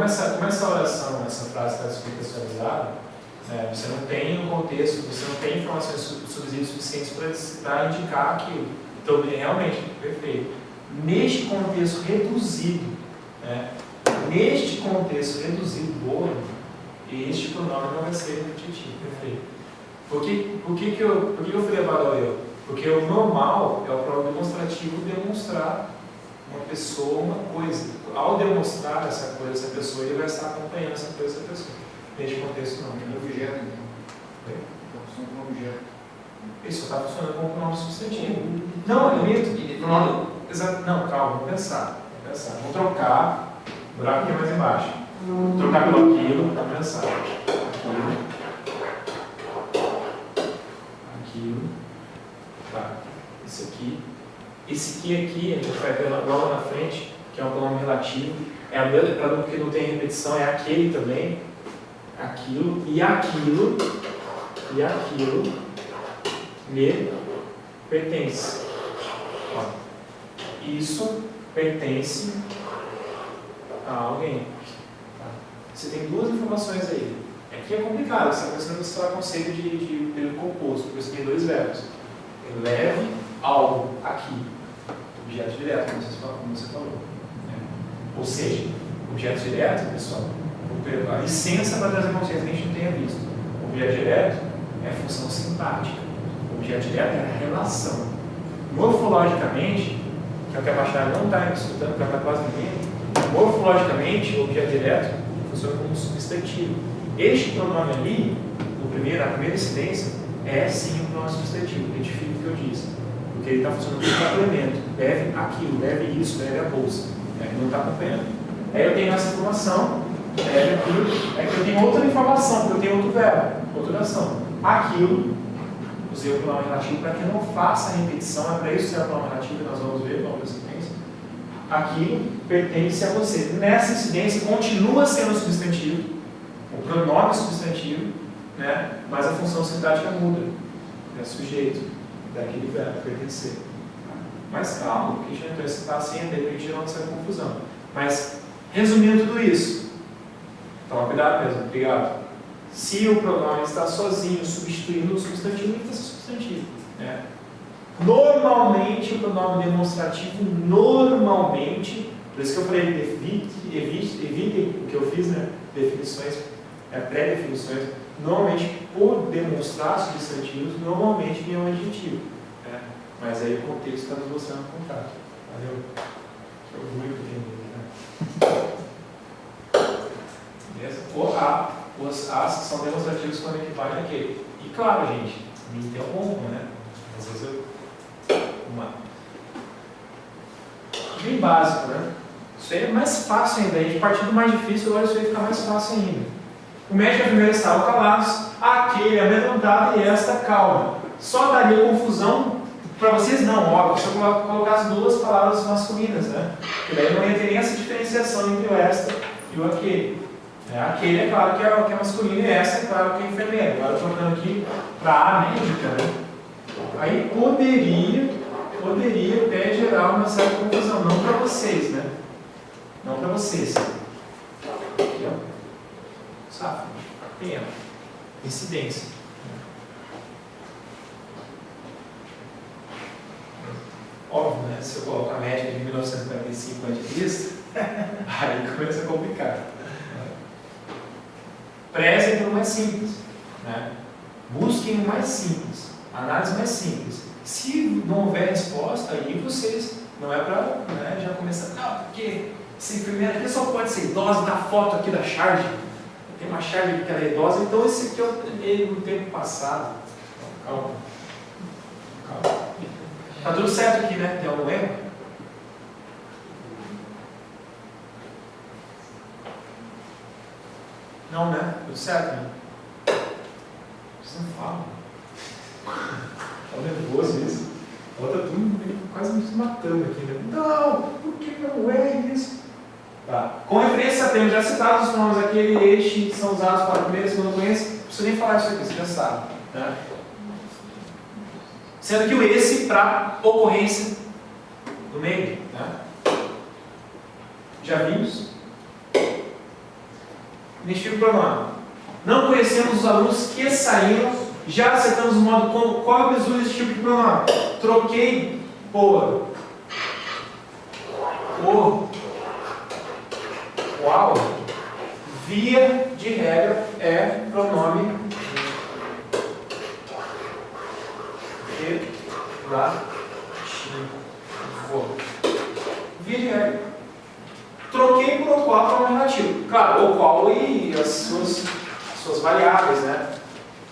como essa oração, essa frase está descontextualizada, você não tem um contexto, você não tem informações subsídios suficientes para indicar aquilo. Então, realmente, perfeito. Neste contexto reduzido, este pronome não vai ser repetitivo, perfeito. Por que eu fui levado ao erro? Porque o normal é o pronome demonstrativo demonstrar uma pessoa, uma coisa. Ao demonstrar essa coisa, essa pessoa, ele vai estar acompanhando essa coisa, essa pessoa. Neste contexto, não. É um objeto, então. Está funcionando como objeto. Isso está funcionando como pronome substantivo. Não, limite. Não, calma, vamos pensar. Vamos trocar. O buraco aqui mais embaixo. Trocar pelo aquilo, vamos pensar. Aquilo. Tá. Esse aqui. Esse aqui, a gente vai ver logo na frente, que é um pronome relativo. É a mesma, para que não tem repetição, é aquele também. Aquilo e aquilo me pertence. Ó, isso pertence a alguém. Tá? Você tem duas informações aí. Aqui é complicado, você está começando a mostrar o conceito de período composto, porque você tem dois verbos. Leve algo aqui. Objeto direto, como você falou. Ou seja, objeto direto, pessoal, a licença para trazer consciência que a gente não tenha visto. O objeto direto é a função sintática. O objeto direto é a relação. Morfologicamente, que é o que a Baixada não está escutando, para quase ninguém, morfologicamente, o objeto direto funciona como um substantivo. Este pronome ali, na primeira incidência, é sim um pronome substantivo, identifica o que eu disse. Porque ele está funcionando como complemento. Deve aquilo, deve isso, deve a bolsa. Ele não está acompanhando. Aí eu tenho essa informação. É que eu tenho outra informação, porque eu tenho outro verbo, outra oração. Aquilo, usei o pronome relativo para que não faça repetição, é para isso que será o pronome relativo, que nós vamos ver na sequência. Aquilo pertence a você. Nessa incidência, continua sendo substantivo, o pronome é substantivo, mas a função sintática muda. É sujeito daquele verbo, pertencer. Mas calma, porque a gente não está assim, de repente não sai confusão. Mas, resumindo tudo isso, toma cuidado mesmo, obrigado. Se o pronome está sozinho, substituindo o substantivo, ele está substantivo. Normalmente, o pronome demonstrativo, por isso que eu falei, evitem o que eu fiz, definições, pré-definições, normalmente, por demonstrar substantivos, normalmente vem um adjetivo. Mas aí o contexto está nos mostrando o contrário. Valeu? Que orgulho que tem aqui, Beleza? Os as que são demonstrativos quando equivalem àquele. E claro, gente, me interrompam, Às vezes bem básico, Isso aí é mais fácil ainda. A gente partir do mais difícil, agora isso aí fica mais fácil ainda. O médico primeiro estava calados, aquele amedrontado e esta calma. Só daria confusão. Para vocês não, óbvio, se eu colocasse duas palavras masculinas, Porque daí não ia ter nem essa diferenciação entre o esta e o aquele. Aquele é claro que é masculino e essa é claro que é feminino. Agora eu estou colocando aqui para a médica, Aí poderia até gerar uma certa confusão, não para vocês, Não para vocês. Aqui, ó. Safra, pena, incidência. Óbvio, se eu colocar a média de 1945 a.C., aí começa a complicar. Prezem pelo mais simples. Busquem o mais simples. Análise mais simples. Se não houver resposta, aí vocês, não é para já começar, não, porque essa enfermeira aqui só pode ser idosa, dá foto aqui da charge. Tem uma charge aqui que ela é idosa, então esse aqui é ele no tempo passado. Calma. Tá tudo certo aqui, Tem algum erro? Não, Tudo certo, Vocês não falam. Tá nervoso isso. Ela tá tudo quase me matando aqui, Não, por que não é isso? Tá. Com referência a termos já citados os nomes, aquele este que são usados para a primeira e segunda conhecimento, não precisa nem falar isso aqui, você já sabe. Sendo que o esse para ocorrência do meio. Já vimos? Identifica o pronome. Não conhecemos os alunos que saíram. Já acertamos o modo como. Qual é o bizu desse tipo de pronome? Troquei por. O. Qual? Via de regra é pronome relativo. Via de regra. Troquei por o qual pronome relativo. Claro, o qual e as suas variáveis, né?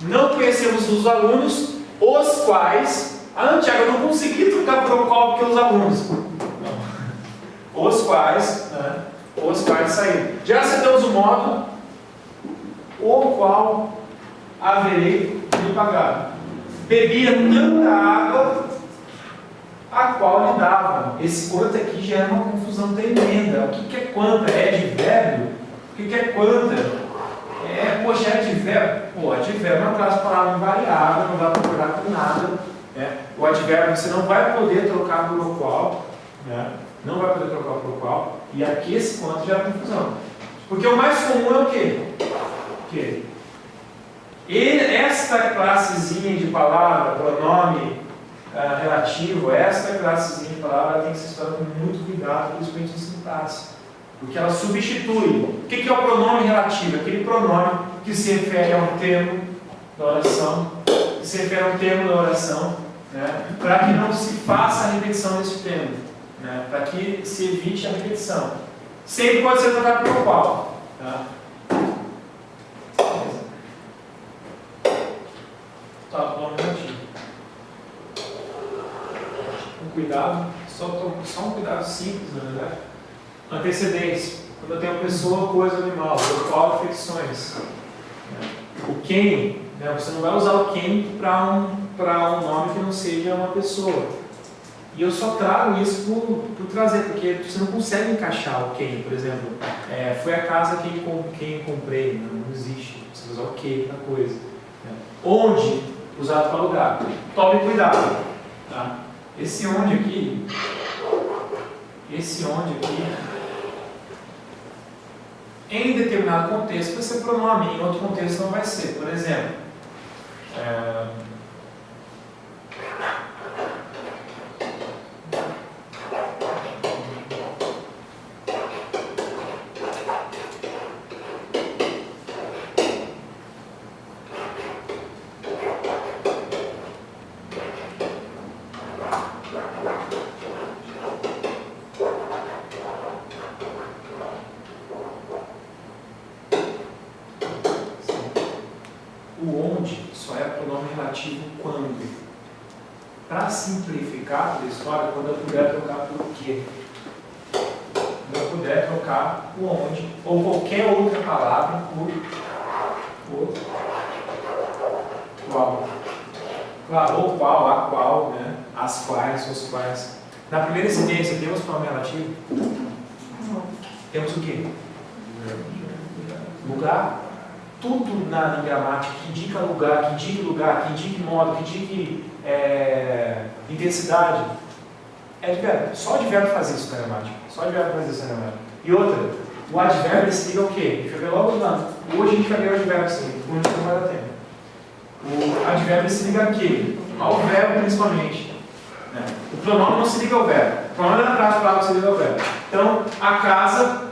Não conhecemos os alunos, os quais. Tiago, eu não consegui trocar por o qual porque os alunos. Não. Os quais, né? Os quais saíram. Já acertamos o modo, o qual haverei de pagar. Bebia tanta água, a qual lhe davam. Esse quanto aqui já é uma confusão tremenda. O que é quanta? É advérbio? O que é quanta? Poxa, é advérbio? Pô, advérbio é uma classe de palavra invariável, não dá para procurar com nada. Né? O advérbio você não vai poder trocar por o qual. Né? Não vai poder trocar por o qual. E aqui esse quanto já é confusão. Porque o mais comum é o quê? Esta classezinha de palavra, pronome relativo, esta classezinha de palavra tem que ser estudada com muito cuidado, principalmente em sintaxe. Porque ela substitui. O que é o pronome relativo? Aquele pronome que se refere a um termo da oração, né, para que não se faça a repetição desse termo, né, para que se evite a repetição. Sempre pode ser trocado por qual. Tá? Pronome relativo. Um cuidado, só um cuidado simples, na verdade. Antecedência. Quando eu tenho pessoa, coisa, animal, local, afecções. O quem, né? Você não vai usar o quem para um nome que não seja uma pessoa. E eu só trago isso por trazer, porque você não consegue encaixar o quem, por exemplo. Foi a casa quem comprei, não existe. Você usa o que na coisa. Né? Onde, usado para lugar. Tome cuidado. Tá? Esse onde aqui, em determinado contexto vai ser pronome, em outro contexto não vai ser. Por exemplo, o onde só é pronome relativo quando. Para simplificar a história, quando eu puder trocar por o quê? Quando eu puder trocar o onde, ou qualquer outra palavra por qual. Claro, ou qual, a qual, né? As quais, os quais. Na primeira incidência, temos pronome relativo? Temos o quê? Lugar. Tudo na gramática que indica lugar, que indique modo, que indique intensidade, é advérbio. Só advérbio faz isso na gramática. E outra, o advérbio se liga ao quê? A gente vai ver logo lá. Hoje a gente vai ver o advérbio se liga, porque não vai dar tempo. O advérbio se liga a quê? Ao verbo principalmente. Né? O pronome não se liga ao verbo. O pronome na prática palavra se liga ao verbo. Então, a casa.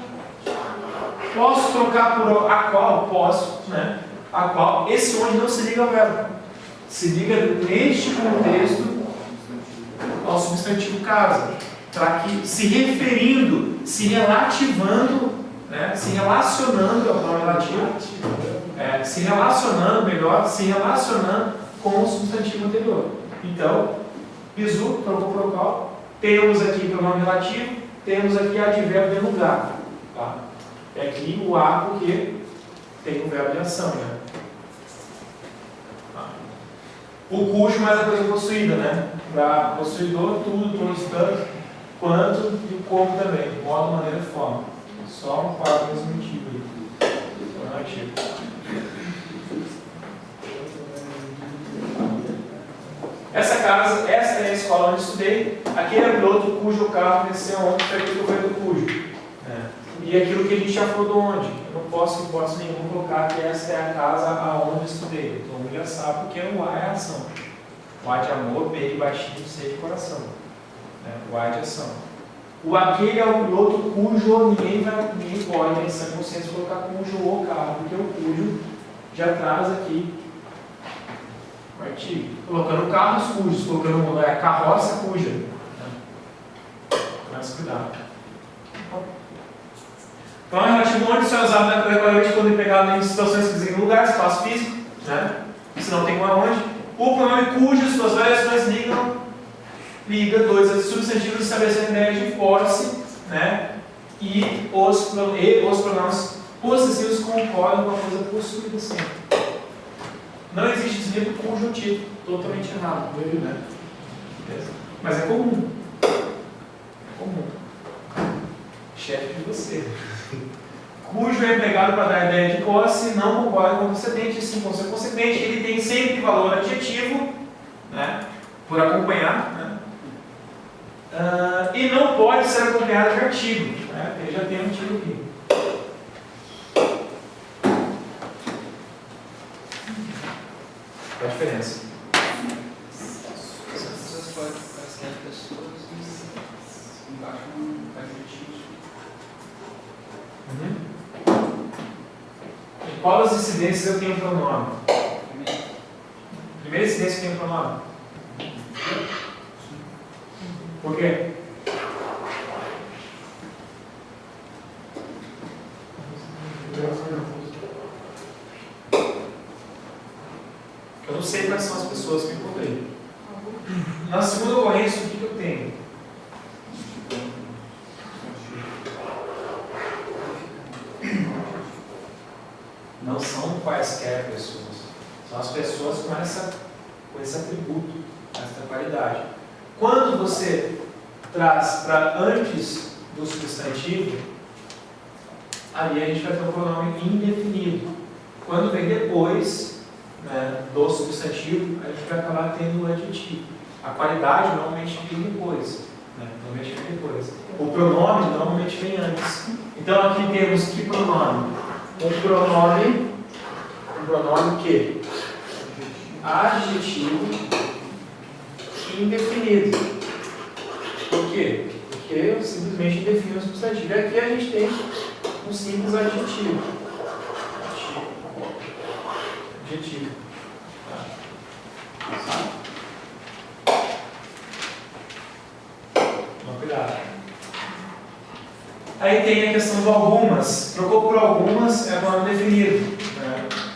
Posso trocar por a qual? Posso, né? A qual? Esse onde não se liga ao verbo. Se liga neste contexto ao substantivo casa. Para que, se referindo, se relativando, né? Se relacionando ao pronome relativo, se relacionando com o substantivo anterior. Então, bizu, trocou por qual? Temos aqui pronome relativo, temos aqui advérbio de lugar. Tá? É aqui o a porque tem um verbo de ação, né? O cujo mais a coisa possuída, né? Para possuidor, tudo, todos, tanto, quanto e o como também. Modo, maneira e forma. Só um quadro mesmo motivo aí. Essa casa, essa é a escola onde estudei. Aquele é o piloto cujo carro venceu ontem, foi aquilo que eu falei do cujo. E aquilo que a gente já falou do onde. Eu não posso, em hipótese nenhuma, colocar que esta é a casa aonde estudei. Todo mundo já sabe porque o A é a ação. O A de amor, B de baixinho, C de coração. O A de ação. O aquele é o piloto cujo ninguém pode, em sã consciência, colocar cujo ou carro, porque o cujo já traz aqui o artigo. Colocando carros cujos, colocando carroça cuja. Mais cuidado. Então, é relativo onde isso é usado corretamente quando empregado em situações que dizem lugar, espaço físico, né? Se não tem um aonde. O pronome cujo, suas variações liga dois substantivos estabelecendo a ideia de posse, né? E os pronomes possessivos concordam com a coisa possuída sempre. Não existe esse livro conjuntivo, totalmente errado, né? Mas é comum. É comum. Chefe de você. Cujo é empregado para dar a ideia de posse, não concorda com o precedente, sim com o seu consequente, ele tem sempre valor adjetivo, né? Por acompanhar, né? E não pode ser acompanhado de artigo, né? Ele já tem um artigo aqui. Qual a diferença? As pessoas podem parecer pessoas e embaixo um adjetivo. Em qual das incidências eu tenho um pronome? Primeira incidência eu tenho um pronome. Por quê? Eu não sei quais são as pessoas que eu encontrei. Na segunda ocorrência, o que eu tenho? Não são quaisquer pessoas. São as pessoas com esse atributo, essa qualidade. Quando você traz para antes do substantivo, ali a gente vai ter um pronome indefinido. Quando vem depois, né, do substantivo, a gente vai acabar tendo o adjetivo. A qualidade normalmente vem depois. Normalmente vem depois. O pronome normalmente vem antes. Então aqui temos que pronome? Um pronome que? Adjetivo indefinido. Por quê? Porque eu simplesmente defino o substantivo. E aqui a gente tem um simples adjetivo. Adjetivo. Toma cuidado. Aí tem a questão do algumas. Trocou por algumas, é pronome definido.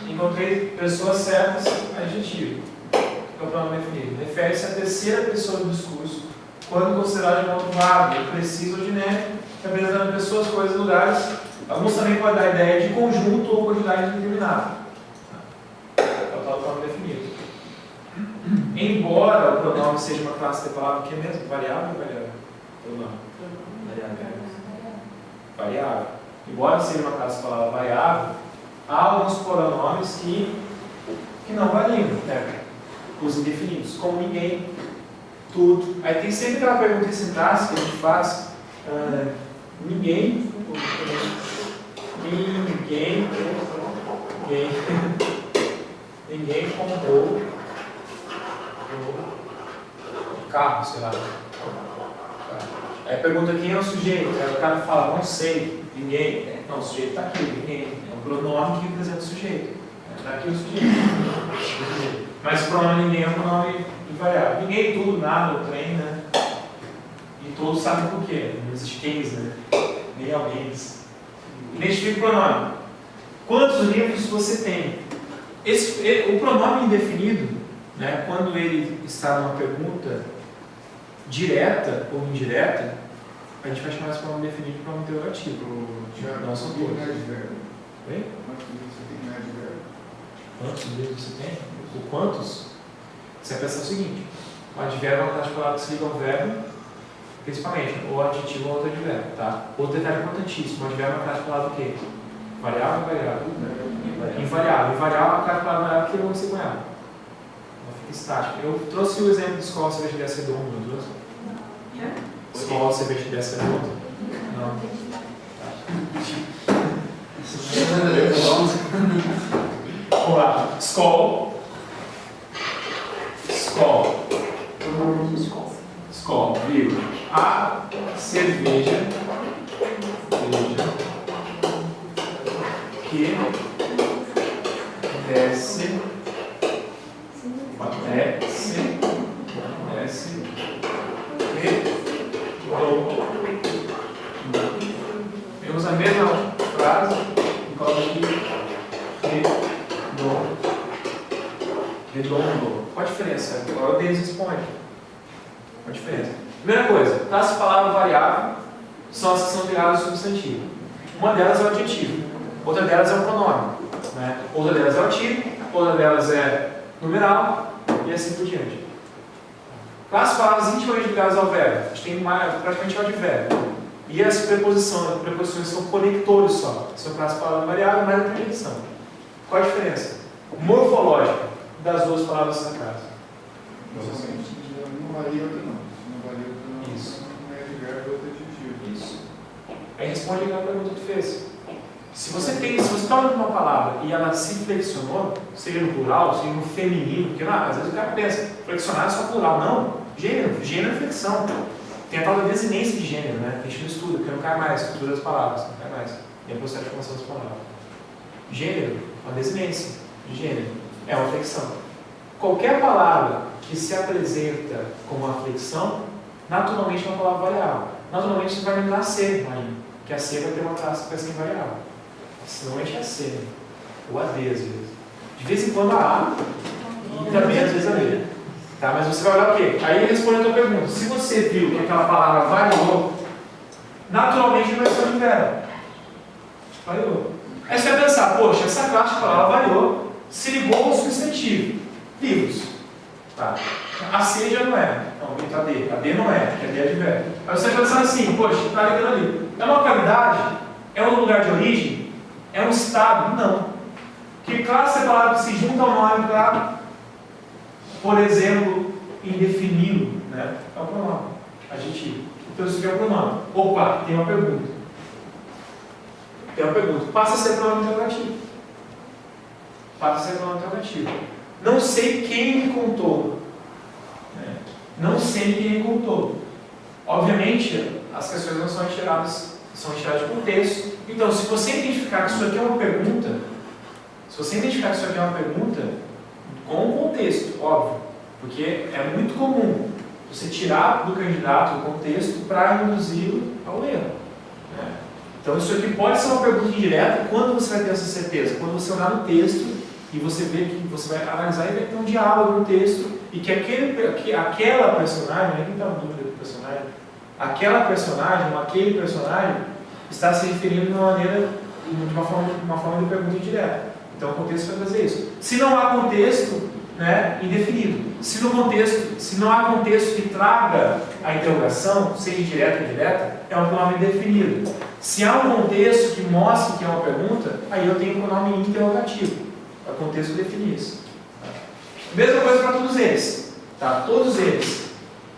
Encontrei pessoas certas, adjetivo. É o pronome definido. Refere-se à terceira pessoa do discurso, quando considerado de modo vago, preciso ou dinâmico, representando pessoas, coisas, lugares. Alguns também podem dar a ideia de conjunto ou quantidade indeterminada. É o tal pronome definido. Embora o pronome seja uma classe de palavra, que é mesmo? Variável ou variável? Pronome. Variável. Embora seja uma classe de palavra variável, há alguns pronomes que não variam, né? Os indefinidos, como ninguém, tudo. Aí tem sempre aquela pergunta em sintaxe que a gente faz: ninguém comprou o carro, sei lá. Aí pergunta quem é o sujeito, aí o cara fala, não sei, ninguém. Não, o sujeito está aqui, ninguém. É um pronome que representa o sujeito. Está aqui o sujeito. Mas o pronome ninguém é um pronome invariável. Ninguém, tudo, nada, o trem, né? E todos sabem por quê. Não existe quens, né? Nem alguém. Identifica o pronome. Quantos livros você tem? O pronome indefinido, né, quando ele está numa pergunta direta ou indireta, a gente vai chamar esse pronome definido de pronome interrogativo. Não são todos. Oi? Quantos livros você tem em advérbio? Quantos livros você tem? O quantos? Você vai pensar o seguinte: o advérbio é uma classe de palavras que se liga ao verbo, principalmente, ou adjetivo ou outro advérbio, tá? Outro detalhe importantíssimo: o advérbio é uma classe de palavra o quê? Variável ou invariável? Invariável. Invariável é uma classe de palavra variável que não se com ela. Ela fica estática. Eu trouxe o exemplo de escola, cerveja dessa redonda, não trouxe? Escola, cerveja dessa redonda? Não. Vamos lá. Skol. Skol. Skol, vírgula. A cerveja que desce temos a mesma frase e coloca aqui redondo. Qual a diferença? Qual deles responde? Qual a diferença? Primeira coisa, classe palavra variável são as que são ligadas ao substantivo. Uma delas é o adjetivo, outra delas é o pronome, né? Outra delas é o artigo, outra delas é numeral e assim por diante. Classe palavras intimamente ligadas ao verbo, a gente tem praticamente o advérbio. E as preposições são conectores só. São classe palavra variável mais a preposição. Qual a diferença morfológica das duas palavras sacadas? Não varia outra não. Não varia outra não. Isso. Não é advérbio ou adjetivo. Isso. Aí responde aquela pergunta que tu fez. Se você está olhando uma palavra e ela se flexionou, seja no plural, seja no feminino, porque às vezes o cara pensa, flexionar é só plural. Não. Gênero é flexão. Tem a tal da desinência de gênero, né? Que a gente não estuda, porque não cai mais, estuda as palavras, não cai mais. Tem o processo de formação das palavras. Gênero, uma desinência de gênero, é uma flexão. Qualquer palavra que se apresenta como uma flexão, naturalmente é uma palavra variável. Naturalmente você vai lembrar C ainda, que a C vai ter uma classe variável. Normalmente é a C, né? Ou a D às vezes. De vez em quando a A, e também às vezes a B. Tá, mas você vai olhar o quê? Aí responde a tua pergunta. Se você viu que aquela palavra variou, naturalmente vai ser um verbo. Variou. Aí você vai pensar, poxa, essa classe de palavra variou, se ligou ao substantivo. Livros. Tá. A C já não é. Não, vem a D. A D não é, porque a D é advérbio. Aí você vai pensar assim, poxa, está ligando ali. É uma localidade? É um lugar de origem? É um estado? Não. Que classe é a palavra que se junta ao nome para, por exemplo, indefinido, né? É o pronome, adjetivo. Então isso aqui é o pronome. Opa, tem uma pergunta. Tem uma pergunta. Passa a ser pronome interrogativo. Passa a ser pronome interrogativo. Não sei quem me contou. Né? Não sei quem me contou. Obviamente, as questões não são retiradas de contexto. Então, se você identificar que isso aqui é uma pergunta, com o contexto, óbvio, porque é muito comum você tirar do candidato o contexto para induzi-lo ao erro. Né? Então, isso aqui pode ser uma pergunta indireta. Quando você vai ter essa certeza? Quando você olhar no texto e você vê que você vai analisar e ver que tem um diálogo no texto e que aquela personagem, não é que está a dúvida do personagem, aquela personagem ou aquele personagem está se referindo de uma forma de pergunta indireta. Então o contexto vai fazer isso. Se não há contexto, né, indefinido. Se não há contexto que traga a interrogação, seja direta ou indireta, é um pronome indefinido. Se há um contexto que mostre que é uma pergunta, aí eu tenho um pronome interrogativo. É o contexto que define isso. Mesma coisa para todos eles. Tá? Todos eles.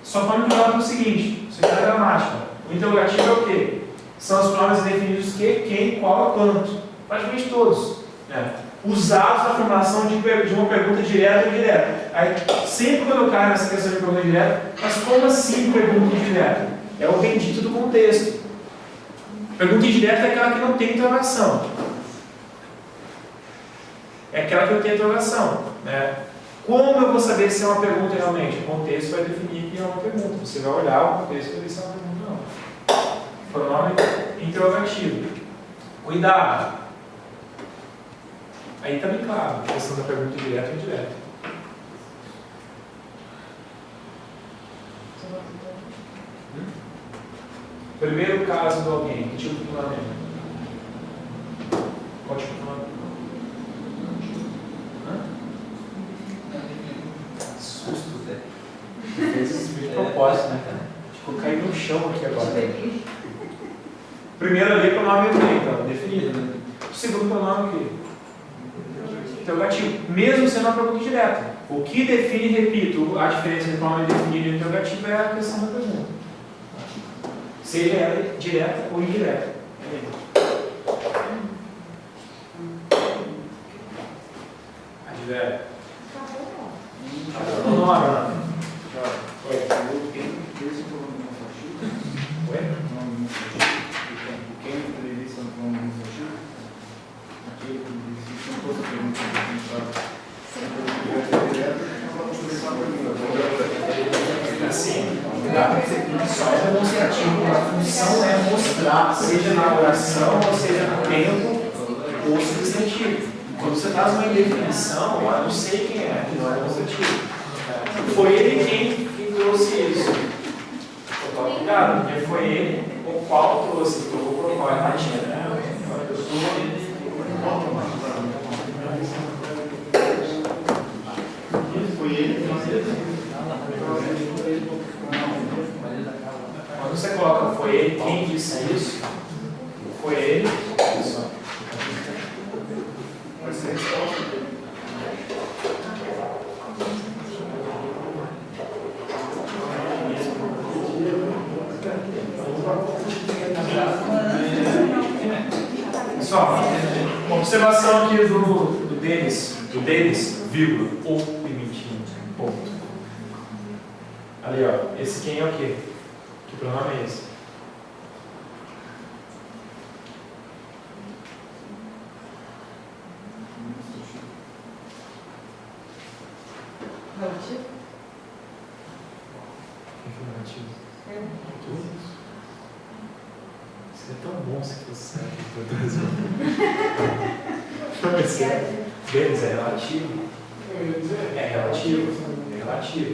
Só para me lembrar do seguinte, isso aqui é a gramática. O interrogativo é o quê? São os pronomes indefinidos que, quem, qual, quanto. Praticamente todos. Né? Usados na formação de uma pergunta direta ou indireta. Aí, sempre quando eu caio nessa questão de pergunta direta, mas como assim pergunta indireta? É o bendito do contexto. Pergunta indireta é aquela que não tem interrogação. É aquela que eu tenho interrogação. Né? Como eu vou saber se é uma pergunta realmente? O contexto vai definir que é uma pergunta. Você vai olhar o contexto e vai ver se é uma pergunta ou não. Pronome interrogativo. Cuidado. Aí está bem claro a questão da pergunta direta ou indireta. Primeiro caso do alguém, que tipo de pronome? Qual tipo de pronome? Susto, né? Fez isso de propósito, né? Tipo, caí no chão aqui agora. Primeiro ali, pronome então, definido. O segundo pronome aqui. Interrogativo, mesmo sendo uma pergunta direta. O que define, repito, a diferença entre pronome definido e interrogativo é a questão da pergunta. Seja ela direta ou indireta. Zero. Não, Ana. Oi. Esse coluna não faz Oi? o quem entrevista no coluna não faz aquele que se não fosse a pergunta que a gente sabe. Assim, só é demonstrativo, a função é mostrar, seja na oração, ou seja no tempo, ou substantivo. Quando você traz uma indefinição, eu não sei quem é, não é demonstrativo. Foi ele quem trouxe isso. Eu tô ligado, porque foi ele o qual trouxe, porque eu vou colocar a erradinha, né? Foi ele que fez. Quando você coloca foi ele quem disse isso, foi ele, isso. Vai ser a resposta dele. Pessoal, uma observação aqui do deles, vírgula, ou permitindo, ponto. Ali, ó, esse quem é o quê? Que pronome é esse? Informativo. Seria tão bom se fosse certo. Deles é relativo. É relativo. É relativo.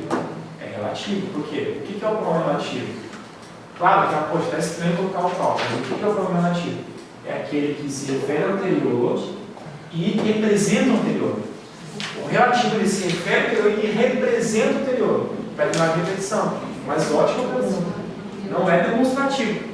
É relativo. Por quê? O que é o pronome relativo? Claro que pode estar estranho colocar o próprio, mas o que é o pronome relativo? É aquele que se refere ao anterior e representa o anterior. O relativo ele se refere ao anterior e representa o anterior. Pede uma repetição. Mas ótima pergunta. Não é demonstrativo.